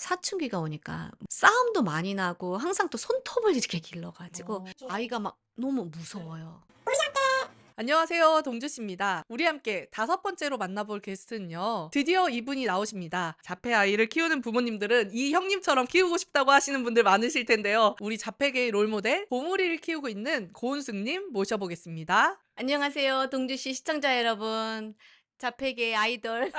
사춘기가 오니까 싸움도 많이 나고 항상 또 손톱을 이렇게 길러 가지고 아이가 막 너무 무서워요. 안녕하세요. 동주 씨입니다. 우리 함께 다섯 번째로 만나볼 게스트는요. 드디어 이분이 나오십니다. 자폐 아이를 키우는 부모님들은 이 형님처럼 키우고 싶다고 하시는 분들 많으실 텐데요. 우리 자폐계의 롤모델 보물이를 키우고 있는 고은숙님 모셔보겠습니다. 안녕하세요. 동주 씨 시청자 여러분. 자폐계의 아이돌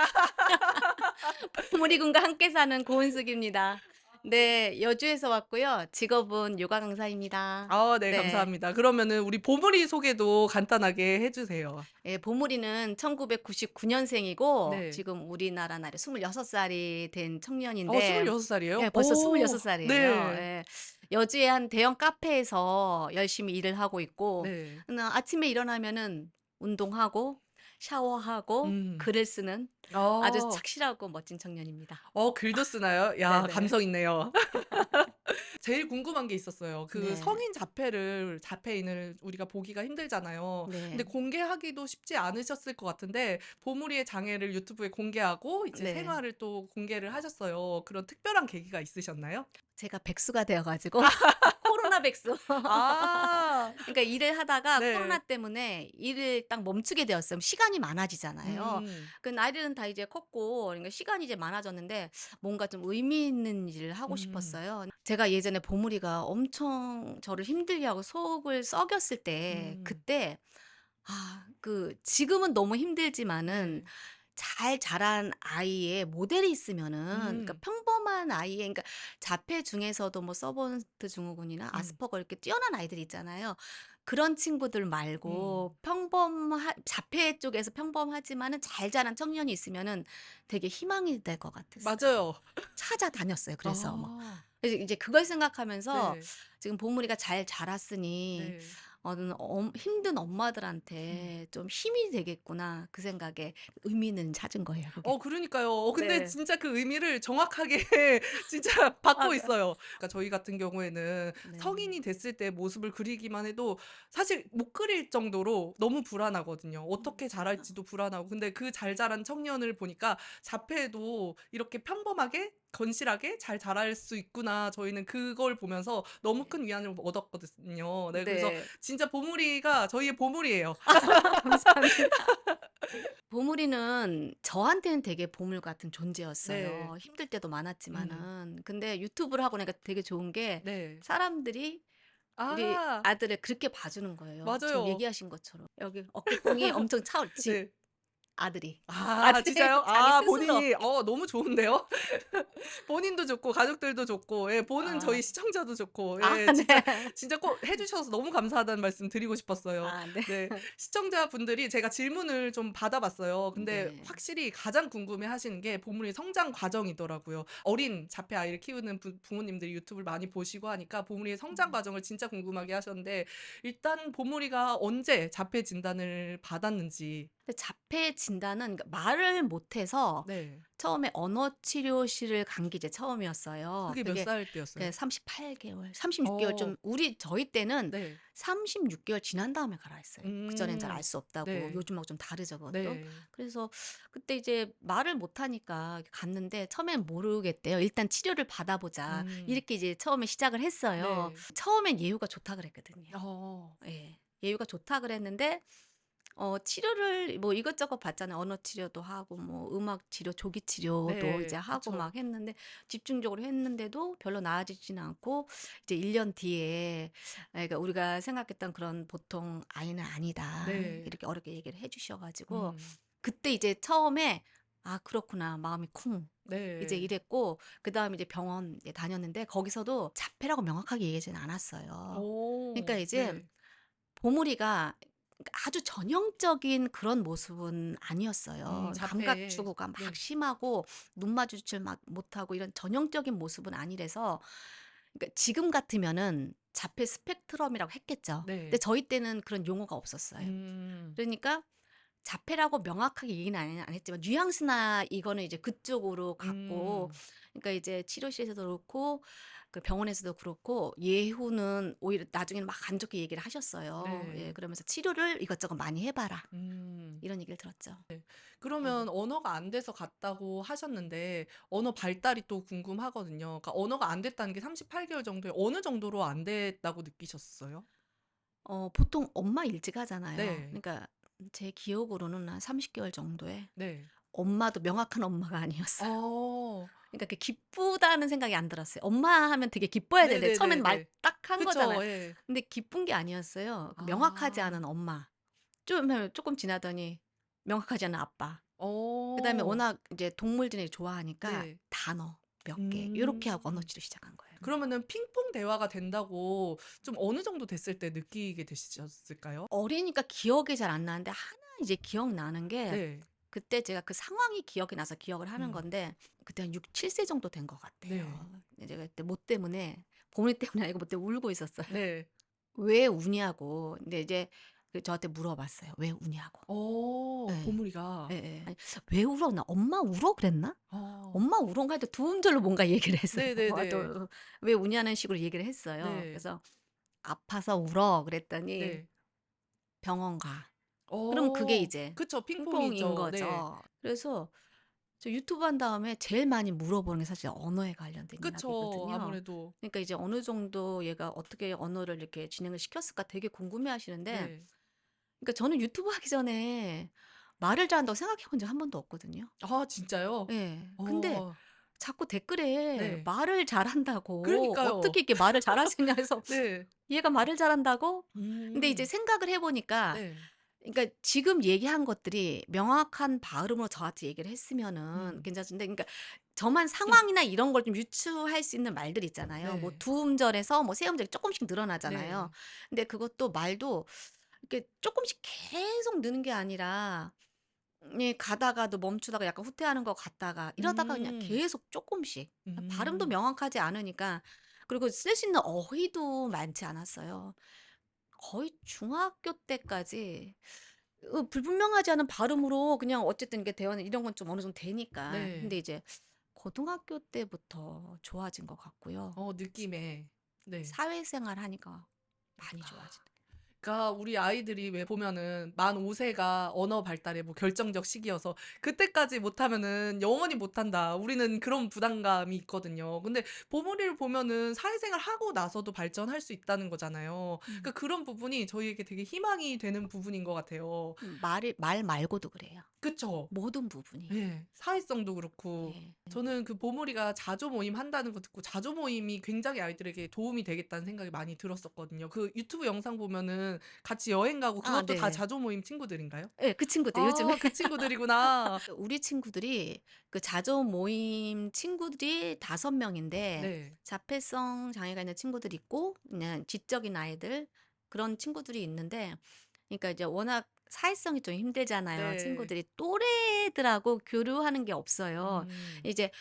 보물이군과 함께 사는 고은숙입니다. 네, 여주에서 왔고요. 직업은 요가 강사입니다. 아, 네, 네. 감사합니다. 그러면은 우리 보물이 소개도 간단하게 해주세요. 예, 보물이는 1999년생이고 네. 지금 우리나라 나이로 26살이 된 청년인데 26살이에요? 예, 벌써 오, 26살이에요. 네. 예. 여주의 한 대형 카페에서 열심히 일을 하고 있고 네. 아침에 일어나면은 운동하고 샤워하고 음. 글을 쓰는 아주 어, 착실하고 멋진 청년입니다. 글도 쓰나요? 야, 네네. 감성 있네요. 제일 궁금한 게 있었어요. 그 네. 성인 자폐인을 우리가 보기가 힘들잖아요. 근데 네. 공개하기도 쉽지 않으셨을 것 같은데 보물이의 장애를 유튜브에 공개하고 이제 네. 생활을 또 공개를 하셨어요. 그런 특별한 계기가 있으셨나요? 제가 백수가 되어 가지고 코로나 백수. 아. 그러니까 일을 하다가 코로나 네. 때문에 일을 딱 멈추게 되었어요. 시간이 많아지잖아요. 음. 그 아이들은 다 이제 컸고 그러니까 시간이 이제 많아졌는데 뭔가 좀 의미 있는 일을 하고 음. 싶었어요. 제가 예전에 보물이가 엄청 저를 힘들게 하고 속을 썩였을 때 음. 그때 지금은 너무 힘들지만은 네. 잘 자란 아이의 모델이 있으면은 그러니까 음. 평범한 아이의 그러니까 자폐 중에서도 뭐 서번트 증후군이나 음. 아스퍼거 이렇게 뛰어난 아이들이 있잖아요. 그런 친구들 음. 말고 자폐 쪽에서 평범하지만은 잘 자란 청년이 있으면은 되게 희망이 될 것 같았어요. 맞아요. 찾아다녔어요 그래서 막. 아. 그래서 이제 그걸 생각하면서 네. 지금 보물이가 잘 자랐으니 네. '힘든 음. 엄마들한테 좀 힘이 되겠구나.' 그 생각에 의미는 찾은 거예요 그게. 그러니까요. 근데 네. 진짜 그 의미를 정확하게 진짜 받고 맞아요. 있어요. 그러니까 저희 같은 경우에는 네. 성인이 됐을 때 모습을 그리기만 해도 사실 못 그릴 정도로 너무 불안하거든요. 어떻게 맞아요. 자랄지도 불안하고. 근데 그 잘 자란 청년을 보니까 자폐도 이렇게 평범하게 건실하게 잘 자랄 수 있구나. 저희는 그걸 보면서 너무 네. 큰 위안을 얻었거든요. 네, 그래서 네. 진짜 보물이가 저희의 보물이에요. 감사합니다. 보물이는 저한테는 되게 보물 같은 네. 존재였어요. 힘들 때도 음. 많았지만은. 근데 유튜브를 하고 나니까 되게 좋은 게 네. 사람들이 우리 아. 아들을 그렇게 봐주는 거예요. 지금 맞아요. 얘기하신 것처럼. 여기 어깨뽕이 엄청 네. 아들이. 아, 아들이 진짜요? 자기 아, 스스로. 본인이 너무 좋은데요? 본인도 좋고 가족들도 좋고 예 보는 아. 저희 시청자도 좋고 아 예 진짜 네. 진짜 꼭 해 주셔서 너무 감사하다는 말씀 드리고 싶었어요. 아 네. 네. 시청자분들이 제가 질문을 좀 받아 봤어요. 근데 네. 확실히 가장 궁금해 하시는 게 보물의 성장 과정이더라고요. 어린 자폐 아이를 키우는 부모님들이 유튜브를 많이 보시고 하니까 보물이의 성장 음. 과정을 진짜 궁금하게 하셨는데 일단 보물이가 언제 자폐 진단을 받았는지. 근데 자폐 진단은 그러니까 말을 못해서 네. 처음에 언어 치료실을 간 게 이제 처음이었어요. 그게 몇 그게 살 때였어요? 38개월, 36개월 어. 좀 저희 때는 네. 36개월 지난 다음에 가라 했어요. 그전엔 잘 알 음. 수 없다고. 네. 요즘하고 좀 다르죠, 그것도. 네. 그래서 그때 이제 말을 못하니까 갔는데 처음엔 모르겠대요. "일단 치료를 받아보자." 음. 이렇게 이제 처음에 시작을 했어요. 네. 처음엔 예후가 좋다 그랬거든요. 어. 예. 예후가 좋다 그랬는데 치료를 뭐 이것저것 받잖아요. 언어 치료도 하고 뭐 음악 치료, 조기 치료도 이제 네. 하고 그쵸. 막 했는데 집중적으로 했는데도 별로 나아지지는 않고 이제 1년 뒤에 그러니까 "우리가 생각했던 그런 보통 아이는 아니다." 네. 이렇게 어렵게 얘기를 해 주셔 가지고 음. 그때 이제 처음에 '아 그렇구나.' 마음이 쿵 이제 네. 이랬고 그다음에 이제 병원 에 다녔는데 거기서도 자폐라고 명확하게 얘기하지는 않았어요. 그러니까 이제 네. 보물이가 아주 전형적인 그런 모습은 아니었어요. 감각 자폐. 추구가 막 네. 심하고 눈 마주칠 막 못하고 이런 전형적인 모습은 아니라서 그러니까 지금 같으면은 자폐 스펙트럼이라고 했겠죠. 근데 네. 저희 때는 그런 용어가 없었어요. 음. 그러니까 자폐라고 명확하게 얘기는 안 했지만 뉘앙스나 이거는 이제 그쪽으로 갔고, 음. 그러니까 이제 치료실에서도 그렇고 그 병원에서도 그렇고 예후는 오히려 나중에는 막 안 좋게 얘기를 하셨어요. 예, 네. 그러면서 "치료를 이것저것 많이 해 봐라." 음. 이런 얘기를 들었죠. 그러면 언어가 안 돼서 갔다고 하셨는데 언어 발달이 또 궁금하거든요. 그러니까 언어가 안 됐다는 게 38 개월 정도에 어느 정도로 안 됐다고 느끼셨어요? 보통 엄마 일찍하잖아요. 네. 그러니까 제 기억으로는 한 30 개월 정도에 네. 엄마도 명확한 엄마가 아니었어요. 어. 그러니까 그 기쁘다는 생각이 안 들었어요. 엄마 하면 되게 기뻐야 되는데 처음엔 말 네네네네. 딱 한 거잖아요. 그쵸. 예. 근데 기쁜 게 아니었어요. 그 명확하지 아. 않은 엄마. 조금 지나더니 명확하지 않은 아빠. 그다음에 어. 워낙 이제 동물 지내기 좋아하니까 네. 단어 몇 개 요렇게 하고 언어 음. 치료 시작한 거예요. 그러면은 핑퐁 대화가 된다고 좀 어느 정도 됐을 때 느끼게 되셨을까요? 어리니까 기억이 잘 안 나는데 하나 이제 기억나는 게, 네. 그때 제가 그 상황이 기억이 나서 기억을 하는 음. 건데 그때 한 6-7세 정도 된 것 네. 같아요. 제가 그때 뭐 때문에, 보물 때문이 아니고 뭐 때문에 울고 있었어요. 네. "왜 우냐고." 근데 이제 저한테 물어봤어요. "왜 우냐고." 예. 보물이가. 예예. 아니 "왜 울어?" 나 "엄마 울어?" 그랬나? 어. "엄마 울어?"인가 하여튼 두 음절로 뭔가 얘기를 했어요. 네네네. 또 "왜 우냐."는 식으로 얘기를 했어요. 네. 그래서 "아파서 울어." 그랬더니 네. "병원 가." 그럼 그게 어. 이제 그쵸. 핑퐁인 핑퐁이죠. 네. 거죠. 그래서 저 유튜브 한 다음에 제일 많이 물어보는 게 사실 언어에 관련된 그쵸. 이야기거든요. 아무래도. 그러니까 이제 어느 정도 얘가 어떻게 언어를 이렇게 진행을 시켰을까 되게 궁금해하시는데, 네. 그러니까 저는 유튜브 하기 전에 말을 잘한다고 생각해 본 적 한 번도 없거든요. 아 진짜요? 예. 근데 어. 자꾸 댓글에 네. 말을 잘한다고 그러니까요. "어떻게 이렇게 말을 잘할 수 있냐." 해서 네. '얘가 말을 잘한다고?' 근데 이제 음. 생각을 해 보니까, 네. 그러니까 지금 얘기한 것들이 명확한 발음으로 저한테 얘기를 했으면은 음. 괜찮은데, 그러니까 저만 상황이나 이런 걸 좀 유추할 수 있는 말들 있잖아요. 뭐 네. 두 음절에서 뭐 세 음절이 쪼끔씩 늘어나잖아요. 네. 근데 그것도 말도 이렇게 쪼끔씩 계속 느는 게 아니라, 예, 가다가도 멈추다가 약간 후퇴하는 것 같다가 이러다가 그냥 음. 계속 쪼끔씩. 발음도 음. 명확하지 않으니까. 그리고 쓸 수 있는 어휘도 많지 않았어요. 거의 중학교 때까지 불분명하지 않은 발음으로 그냥 어쨌든 이게 대화는 이런 건 좀 어느 정도 되니까. 근데 네. 이제 고등학교 때부터 좋아진 것 같고요. 느낌에. 네. 사회생활 하니까 많이 좋아지는. 그러니까 우리 아이들이 왜 보면은 만 5 세가 언어 발달의 뭐 결정적 시기여서 그때까지 못하면은 영원히 못한다. 우리는 그런 부담감이 있거든요. 근데 보물이를 보면은 사회생활 하고 나서도 발전할 수 있다는 거잖아요. 그러니까 음. 그런 부분이 저희에게 되게 희망이 되는 부분인 것 같아요. 말 말고도 그래요. 그쵸? 모든 부분이. 예. 사회성도 그렇고. 예. 저는 그 보물이가 자조 모임 한다는 거 듣고 자조 모임이 굉장히 아이들에게 도움이 되겠다는 생각이 많이 들었었거든요. 그 유튜브 영상 보면은 같이 여행 가고 아 그것도 다 네네. 자조 모임 친구들인가요? 예, 그 친구들 요즘에 아 그 친구들이구나. 우리 친구들이 그 자조 모임 친구들이 5명인데, 네. 자폐성 장애가 있는 친구들이 있고 그냥 지적인 아이들, 그런 친구들이 있는데, 그러니까 이제 워낙 사회성이 좀 힘들잖아요. 네. 친구들이 또래들하고 교류하는 게 없어요. 음. 이제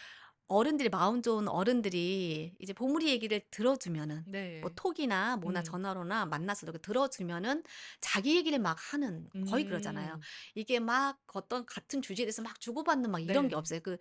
어른들이, 마음 좋은 어른들이 이제 보물이 얘기를 들어주면은, 뭐 네. 톡이나 뭐나 음. 전화로나 만나서 이렇게 들어주면은 자기 얘기를 막 하는, 거의 그러잖아요. 음. 이게 막 어떤 같은 주제에 대해서 막 주고받는 막 이런 게 네. 없어요. 그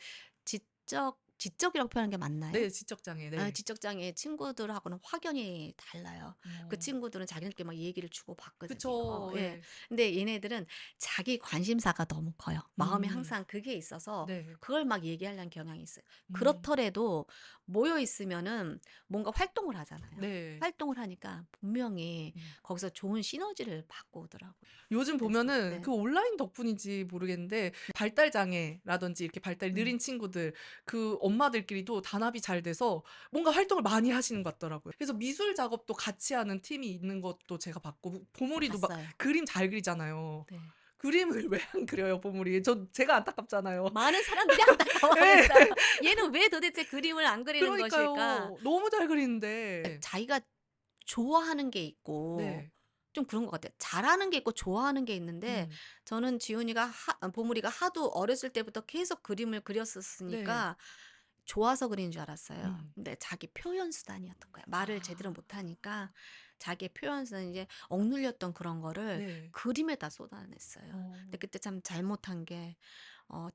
지적이라고 표현하는 게 맞나요? 네. 지적 장애. 아, 네. 지적 장애 친구들하고는 확연히 달라요. 그 어. 친구들은 자기네끼리 막 얘기를 주고받거든요. 그쵸. 예. 예. 근데 얘네들은 자기 관심사가 너무 커요. 마음에 음. 항상 그게 있어서 네. 그걸 막 얘기하려는 경향이 있어요. 음. 그렇더라도 모여 있으면은 뭔가 활동을 하잖아요. 네. 활동을 하니까 분명히 음. 거기서 좋은 시너지를 받고 오더라고요. 요즘 그래서 보면은 그 네. 온라인 덕분인지 모르겠는데 발달 장애라든지 이렇게 발달이 음. 느린 친구들 그 엄마들끼리도 단합이 잘 돼서 뭔가 활동을 많이 하시는 것 같더라고요. 그래서 미술 작업도 같이 하는 팀이 있는 것도 제가 봤고 보물이도 막 봤어요. 그림 잘 그리잖아요. 네. 그림을 왜 안 그려요, 보물이? 제가 안타깝잖아요. 많은 사람들이 예. 안타까워하겠어요. 얘는 왜 도대체 그림을 안 그리는 것일까? 그러니까요. 너무 잘 그리는데. 자기가 좋아하는 게 있고 네. 좀 그런 것 같아요. 잘하는 게 있고 좋아하는 게 있는데, 음. 저는 보물이가 하도 어렸을 때부터 계속 그림을 네. 그렸었으니까 좋아서 그린 줄 알았어요. 음. 근데 자기 표현 수단이었던 거야. 말을 제대로 아. 못하니까 자기의 표현 수단, 이제 억눌렸던 그런 거를 네. 그림에다 쏟아냈어요. 근데 어. 그때 참 잘못한 게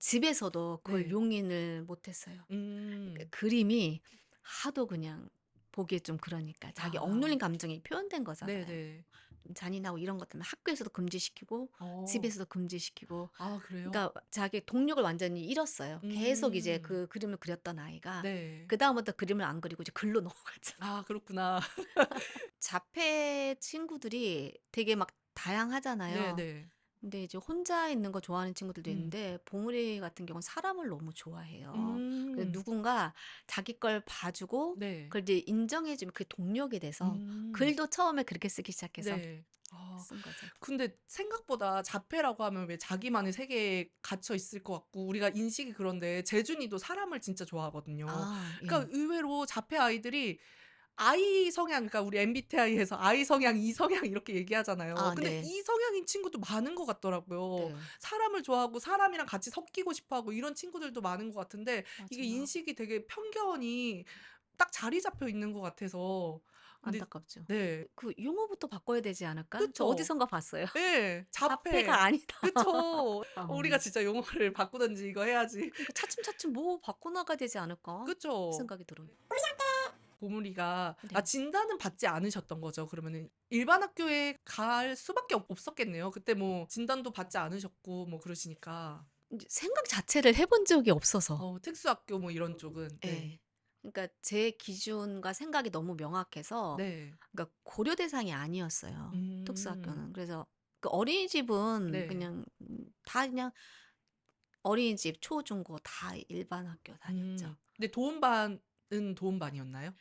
집에서도 그걸 네. 용인을 못했어요. 그 음. 그림이 하도 그냥 보기에 좀 그러니까 자기 아. 억눌린 감정이 표현된 거잖아요. 네네. 좀 잔인하고 이런 것 때문에 학교에서도 금지시키고 어. 집에서도 금지시키고, 아 그래요? 그러니까 자기 동력을 완전히 잃었어요. 계속 이제 음. 그 그림을 그렸던 아이가 네. 그다음부터 그림을 안 그리고 이제 글로 넘어갔죠. 아 그렇구나. 자폐 친구들이 되게 막 다양하잖아요. 네네. 근데 이제 혼자 있는 거 좋아하는 친구들도 음. 있는데, 봉우리 같은 경우는 사람을 너무 좋아해요. 그래서 음. 누군가 자기 걸 봐주고 네. 그걸 이제 인정해 주면 그게 동력이 돼서 음. 글도 처음에 그렇게 쓰기 시작해서 네. 아 쓴 거죠. 근데 생각보다 자폐라고 하면 왜 자기만의 세계에 갇혀 있을 것 같고 우리가 인식이 그런데 재준이도 사람을 진짜 좋아하거든요. 아, 그러니까 예. 의외로 자폐 아이들이 I 성향 그러니까 우리 MBTI에서 I 성향, E 성향 이렇게 얘기하잖아요. 아, 근데 네. E 성향인 친구도 많은 것 같더라고요. 네. 사람을 좋아하고 사람이랑 같이 섞이고 싶어 하고 이런 친구들도 많은 것 같은데 이게 맞아요. 인식이 되게 편견이 딱 자리 잡혀 있는 것 같아서 근데 안타깝죠. 네. 그 용어부터 바꿔야 되지 않을까? 저 그쵸. 어디선가 봤어요. 예. 자폐. 자폐가 아니다. 그쵸. 우리가 어. 진짜 용어를 바꾸든지 이거 해야지. 그러니까 차츰차츰 뭐 바꿔 나가야 되지 않을까? 그 그쵸. 생각이 들어요. 보물이가 네. 진단은 받지 않으셨던 거죠, 그러면은. 일반 학교에 갈 수밖에 없었겠네요. 그때 뭐 진단도 받지 않으셨고 뭐 그러시니까. 인제 생각 자체를 해본 적이 없어서. 특수학교 뭐 이런 쪽은. 네. 예. 그러니까 제 기준과 생각이 너무 명확해서, 네. 그러니까 고려 대상이 아니었어요, 음. 특수학교는. 그래서 그 어린이집은 네. 그냥 다 그냥 어린이집, 초, 중, 고 다 일반 학교 다녔죠. 근데 도움반은 도움반이었나요?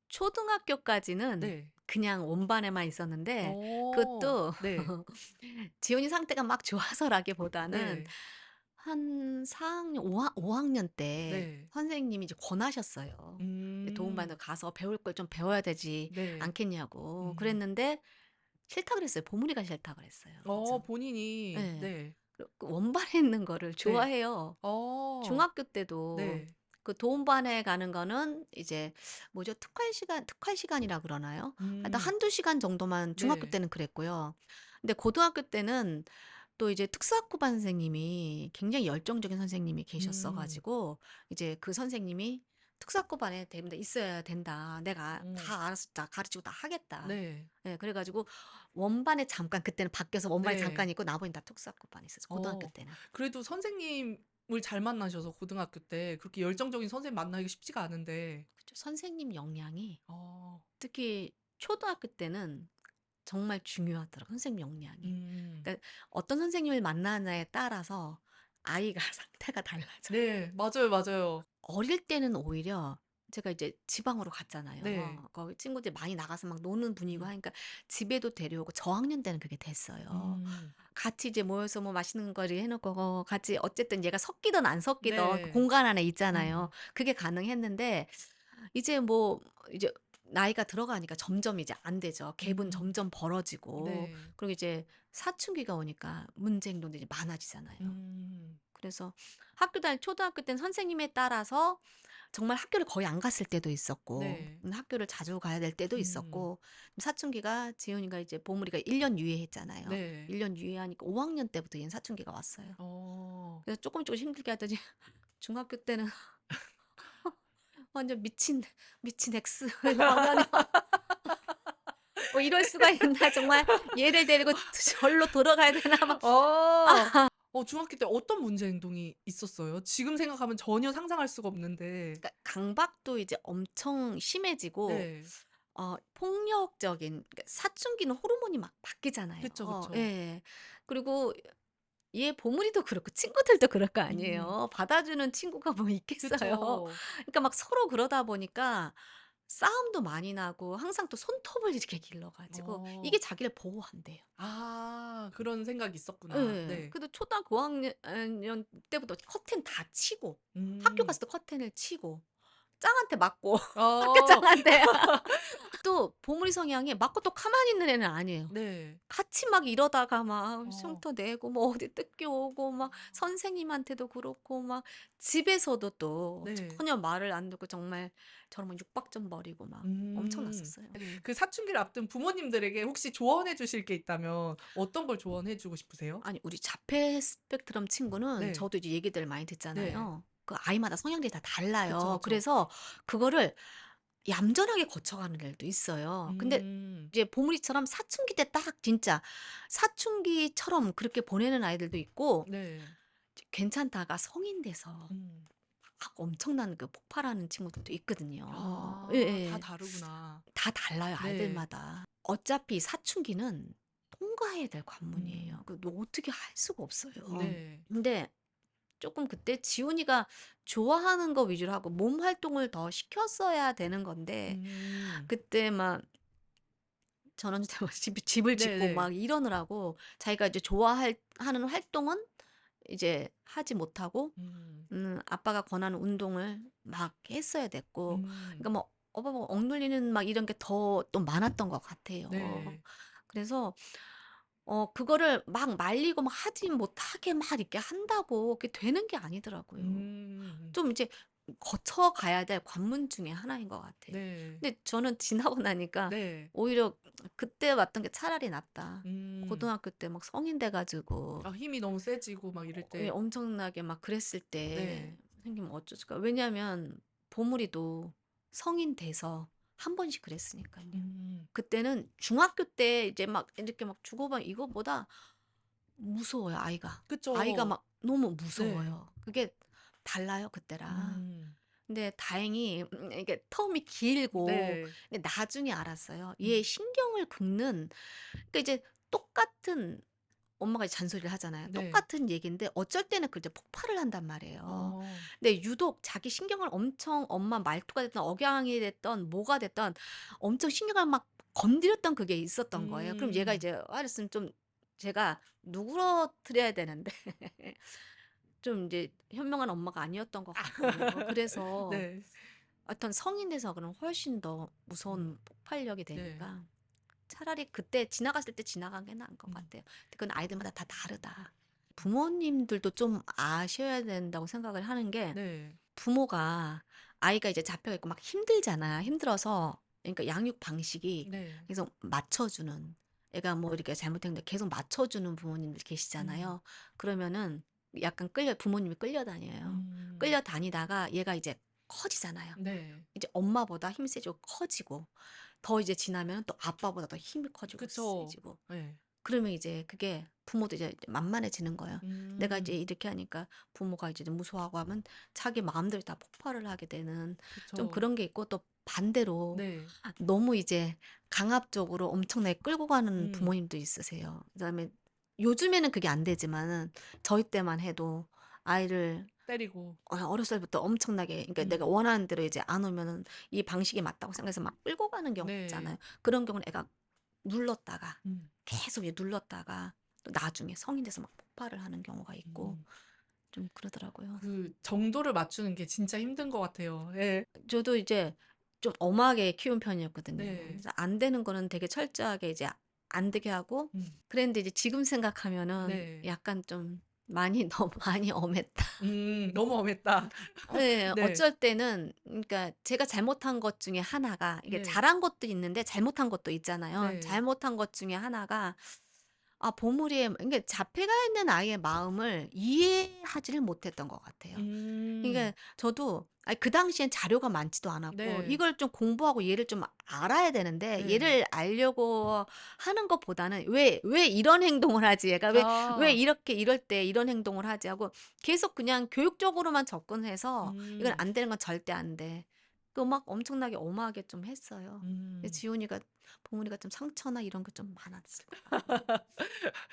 초등학교까지는 네. 그냥 원반에만 있었는데, 어. 그것도 네. 지훈이 상태가 막 좋아서라기보다는 네. 한 4 학년, 5 학년 때 네. 선생님이 이제 권하셨어요. 도움반을 음. 가서 배울 걸 좀 배워야 되지 네. 않겠냐고. 음. 그랬는데 싫다 그랬어요. 보물이가 싫다 그랬어요. 그래서 본인이 예. 네. 그 원반에 있는 거를 네. 좋아해요. 어. 중학교 때도 네. 그 도움반에 가는 거는 이제 뭐죠? 특활 시간이라 그러나요? 하여튼 음. 1-2 시간 정도만 중학교 네. 때는 그랬고요. 근데 고등학교 때는 또 이제 특수학부반 선생님이 굉장히 열정적인 선생님이 계셨어 음. 가지고, 이제 그 선생님이 "특수학부반에 대부분 있어야 된다. 내가 어. 다 알아서 다 가르치고 다 하겠다." 네. 예, 그래 가지고 원반에 잠깐, 그때는 바뀌어서 원반에 잠깐 네. 있고 나머지는 다 특수학부반에 있었어요, 고등학교 어. 때는. 그래도 선생님을 잘 만나셔서 고등학교 때 그렇게 열정적인 선생님 만나기가 쉽지가 않은데 그죠. 선생님 역량이 어. 특히 초등학교 때는 정말 중요하더라고요, 선생님 역량이. 음. 그러니까 어떤 선생님을 만나냐에 따라서 아이가 상태가 달라져요. 네. 맞아요, 맞아요. 어릴 때는 오히려 제가 이제 지방으로 네. 갔잖아요. 거기 친구들이 많이 나가서 막 노는 분위기고 음. 하니까 집에도 데려오고, 저학년 때는 그게 됐어요. 음. 같이 이제 모여서 뭐 맛있는 거리 해 놓고 같이 어쨌든 얘가 섞이든 안 섞이든 그 네. 공간 안에 있잖아요. 음. 그게 가능했는데 이제 뭐 이제 나이가 들어가니까 점점 이제 안 되죠. 갭은 음. 점점 벌어지고, 네. 그리고 이제 사춘기가 오니까 문제 행동들이 많아지잖아요. 음. 그래서 초등학교 때는 선생님에 따라서 정말 학교를 거의 안 갔을 때도 있었고, 네. 학교를 자주 가야 될 때도 음. 있었고, 사춘기가 지훈이가 이제 보물이가 1년 유예했잖아요. 네. 1년 유예하니까 5 학년 때부터 얘는 사춘기가 왔어요. 어. 그래서 조금 힘들게 하더니 중학교 때는 완전 미친 X 방전이 뭐 이럴 수가 있나, 정말 얘를 데리고 절로 돌아가야 되나 막. 어. 중학교 때 어떤 문제 행동이 있었어요? 지금 생각하면 전혀 상상할 수가 없는데. 그러니까 강박도 이제 엄청 심해지고, 네. 폭력적인, 그러니까 사춘기는 호르몬이 막 바뀌잖아요. 그쵸, 그쵸. 예. 그리고 얘 보물이도 그렇고 친구들도 그럴 거 음. 아니에요. 받아주는 친구가 뭐 있겠어요. 그쵸. 그러니까 막 서로 그러다 보니까 싸움도 많이 나고, 항상 또 손톱을 이렇게 길러 가지고 이게 어. 자기를 보호한대요. 그런 생각이 있었구나. 예. 네. 그래도 초등학교 5 학년 때부터 커튼 다 치고, 학교 음. 갔을 때 커튼을 치고, 짱한테 맞고 학교 어. 짱한테. 또 보물이 성향이 맞고 또 가만히 있는 애는 아니에요. 네. 같이 막 이러다가 막 어. 흉터 내고 뭐 어디 뜯겨오고 막 선생님한테도 그렇고 막 집에서도 또 네. 전혀 말을 안 듣고 정말 저런 막 육박점 벌이고 막 음. 엄청났었어요. 네. 그 사춘기를 앞둔 부모님들에게 혹시 조언해 주실 게 있다면 어떤 걸 조언해 주고 싶으세요? 아니 우리 자폐 스펙트럼 친구는 네. 저도 이제 얘기들 많이 네. 듣잖아요. 그 아이마다 성향들이 다 그쵸, 달라요. 그쵸. 그래서 그거를 얌전하게 거쳐가는 애들도 있어요. 근데 음. 이제 보물이처럼 사춘기 때 딱 진짜 사춘기처럼 그렇게 보내는 아이들도 있고 네. 이제 괜찮다가 성인 돼서 음. 막 엄청난 그 폭발하는 친구들도 있거든요. 아 다 예예. 다르구나. 다 달라요, 네. 아이들마다. 어차피 사춘기는 통과해야 될 관문이에요. 음. 그 너 어떻게 할 수가 없어요. 네. 근데 쪼끔 그때 지훈이가 좋아하는 거 위주로 하고 몸 활동을 더 시켰어야 되는 건데 음. 그때 막 전원주택 막 집을 짓고 네네. 막 이러느라고 자기가 이제 좋아할 하는 활동은 이제 하지 못하고 음. 아빠가 권하는 운동을 막 했어야 됐고 음. 그러니까 뭐 뭐 억눌리는 막 이런 게 더 또 많았던 것 같아요. 네. 그래서 그거를 막 말리고 막 하지 못하게 막 이렇게 한다고 그게 되는 게 아니더라고요. 음. 좀 이제 거쳐 가야 될 관문 중에 하나인 것 같아요. 네. 근데 저는 지나고 나니까 네. 오히려 그때 왔던 게 차라리 낫다. 음. 고등학교 때 막 성인 돼 가지고 아 힘이 너무 세지고 막 이럴 예 때 엄청나게 막 그랬을 때 네. 생기면 어쩌실까. 왜냐하면 보물이도 성인 돼서 한 번씩 그랬으니깐요. 음. 그때는 중학교 때 이제 막 이렇게 막 주고받 이거보다 무서워요 아이가. 아이가 그쵸. 막 너무 네. 무서워요. 그게 달라요 그때랑. 음. 근데 다행히 이게 텀이 길고 네. 근데 나중에 알았어요. 얘 음. 신경을 긁는 그러니까 이제 똑같은 엄마가 이제 잔소리를 하잖아요. 네. 똑같은 얘기인데 어쩔 때는 그 이제 폭발을 한단 말이에요. 어. 근데 유독 자기 신경을 엄청 엄마 말투가 됐든 억양이 됐든 뭐가 됐든 엄청 신경을 막 건드렸던 그게 있었던 거예요. 그럼 얘가 음. 이제 알았으면 좀 제가 누그러뜨려야 되는데 좀 이제 현명한 엄마가 아니었던 것 같고요. 그래서 네. 어떤 성인 돼서 그럼 훨씬 더 음. 무서운 폭발력이 네. 되니까 차라리 그때 지나갔을 때 지나간 게 나은 것 음. 같아요. 근데 그건 아이들마다 다 다르다. 부모님들도 좀 아셔야 된다고 생각을 하는 게 네. 부모가 아이가 이제 잡혀 있고 막 힘들잖아. 힘들어서 그러니까 양육 방식이 네. 계속 맞춰주는 애가 뭐 이렇게 잘못했는데 계속 맞춰주는 부모님들 음. 계시잖아요. 그러면은 약간 부모님이 끌려다녀요. 음. 끌려다니다가 얘가 이제 커지잖아요. 네. 이제 엄마보다 힘이 세지고 커지고 더 이제 지나면 또 아빠보다 더 힘이 커지고 그쵸. 세지고 네. 그러면 이제 그게 부모도 이제 만만해지는 거예요. 내가 이제 음. 이렇게 하니까 부모가 이제 좀 무서워하고 하면 자기 마음대로 다 폭발을 하게 되는 좀 그쵸. 그런 게 있고 또 반대로 네. 너무 이제 강압적으로 엄청나게 끌고 가는 음. 부모님도 있으세요. 그다음에 요즘에는 그게 안 되지만은 저희 때만 해도 아이를 때리고. 어렸을 때부터 엄청나게 그러니까 내가 음. 원하는 대로 이제 안 오면은 이 방식이 맞다고 생각해서 막 끌고 가는 경우 네. 있잖아요. 그런 경우는 애가 눌렀다가 음. 계속 이제 눌렀다가 또 나중에 성인 돼서 막 폭발을 하는 경우가 있고 음. 좀 그러더라고요. 그 정도를 맞추는 게 진짜 힘든 것 같아요. 예. 저도 이제 좀 엄하게 키운 편이었거든요. 네. 그래서 안 되는 거는 되게 철저하게 이제 안 되게 하고 음. 그랬는데 이제 지금 생각하면은 네. 약간 좀 많이 너무 많이 엄했다. 너무 엄했다. 예. 네. 어쩔 때는 그러니까 제가 잘못한 것 중에 하나가 이게 네. 잘한 것도 있는데 잘못한 것도 있잖아요. 네. 잘못한 것 중에 하나가 보물이의 그러니까 자폐가 있는 아이의 마음을 이해하지를 못했던 것 같아요. 음. 그러니까 저도 그 당시엔 자료가 많지도 않았고 네. 이걸 좀 공부하고 얘를 좀 알아야 되는데 네. 얘를 알려고 하는 것보다는 '왜 이런 행동을 하지? 얘가 왜 아. 이렇게 이럴 때 이런 행동을 하지?' 하고 계속 그냥 교육적으로만 접근해서 '이건 음. 안 되는 건 절대 안 돼.' 그 막 엄청나게 엄하게 좀 했어요. 근데 음. 지훈이가 보물이가 좀 상처나 이런 게 좀 많았을 것 같아요.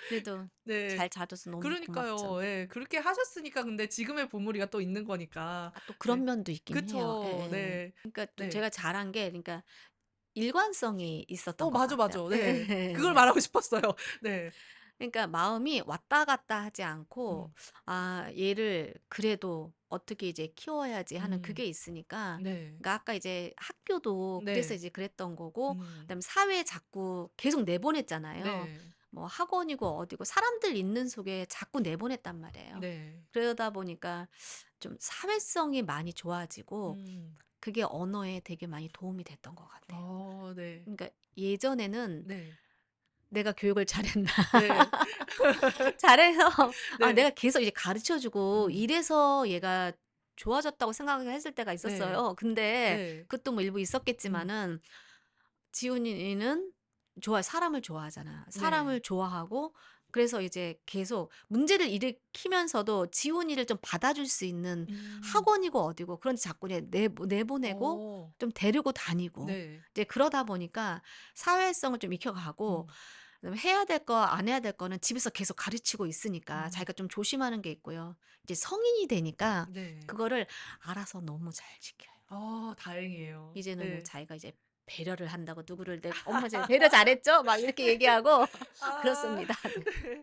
그래도 네. 잘 자라줘서 너무 고맙죠. 그러니까요. 예. 그렇게 하셨으니까 근데 지금의 보물이가 또 있는 거니까. 또 그런 네. 면도 있긴 해요. 그쵸. 예예. 네. 그러니까 또 네. 제가 잘한 게 그러니까 일관성이 있었던 것 맞아, 같아요. 맞아. 네. 그걸 예. 말하고 싶었어요. 네. 그러니까 마음이 왔다 갔다 하지 않고 음. '아 얘를 그래도 어떻게 이제 키워야지.' 하는 음. 그게 있으니까. 네. 그러니까 아까 이제 학교도 그래서 네. 이제 그랬던 거고, 음. 그다음에 사회에 자꾸 계속 내보냈잖아요. 네. 뭐 학원이고 어디고 사람들 있는 속에 자꾸 내보냈단 말이에요. 네. 그러다 보니까 좀 사회성이 많이 좋아지고 음. 그게 언어에 되게 많이 도움이 됐던 것 같아요. 네. 그러니까 예전에는 네. '내가 교육을 잘했나.' 네. 잘해서 네. 내가 계속 이제 가르쳐 주고 음. 이래서 얘가 좋아졌다고 생각을 했을 때가 네. 있었어요. 근데 네. 그것도 뭐 일부 음. 있었겠지만은 지훈이는 사람을 좋아하잖아. 네. 사람을 좋아하고 그래서 이제 계속 문제를 일으키면서도 지훈이를 좀 받아줄 수 있는 음. 학원이고 어디고 그런 데 자꾸 내보내고 어. 좀 데리고 다니고 네. 이제 그러다 보니까 사회성을 좀 익혀가고, 음. 그다음에 해야 될 거 안 해야 될 거는 집에서 계속 가르치고 있으니까 음. 자기가 좀 조심하는 게 있고요. 이제 성인이 되니까 네. 그거를 알아서 너무 잘 지켜요. 다행이에요. 이제는 뭐 네. 자기가 이제 배려를 한다고 누구를 내 "엄마 제가 배려 잘했죠?" 막 이렇게 얘기하고 아 그렇습니다. 네. 네.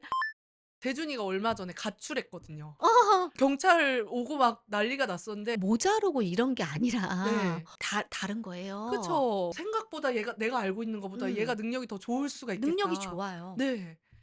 대준이가 얼마 전에 가출했거든요. 어 경찰 오고 막 난리가 났었는데 모자르고 이런 게 아니라 네. 다른 거예요. 그쵸. 생각보다 얘가 내가 알고 있는 것보다 얘가 음. 능력이 더 좋을 수가 능력이 있겠다. 좋아요. 네.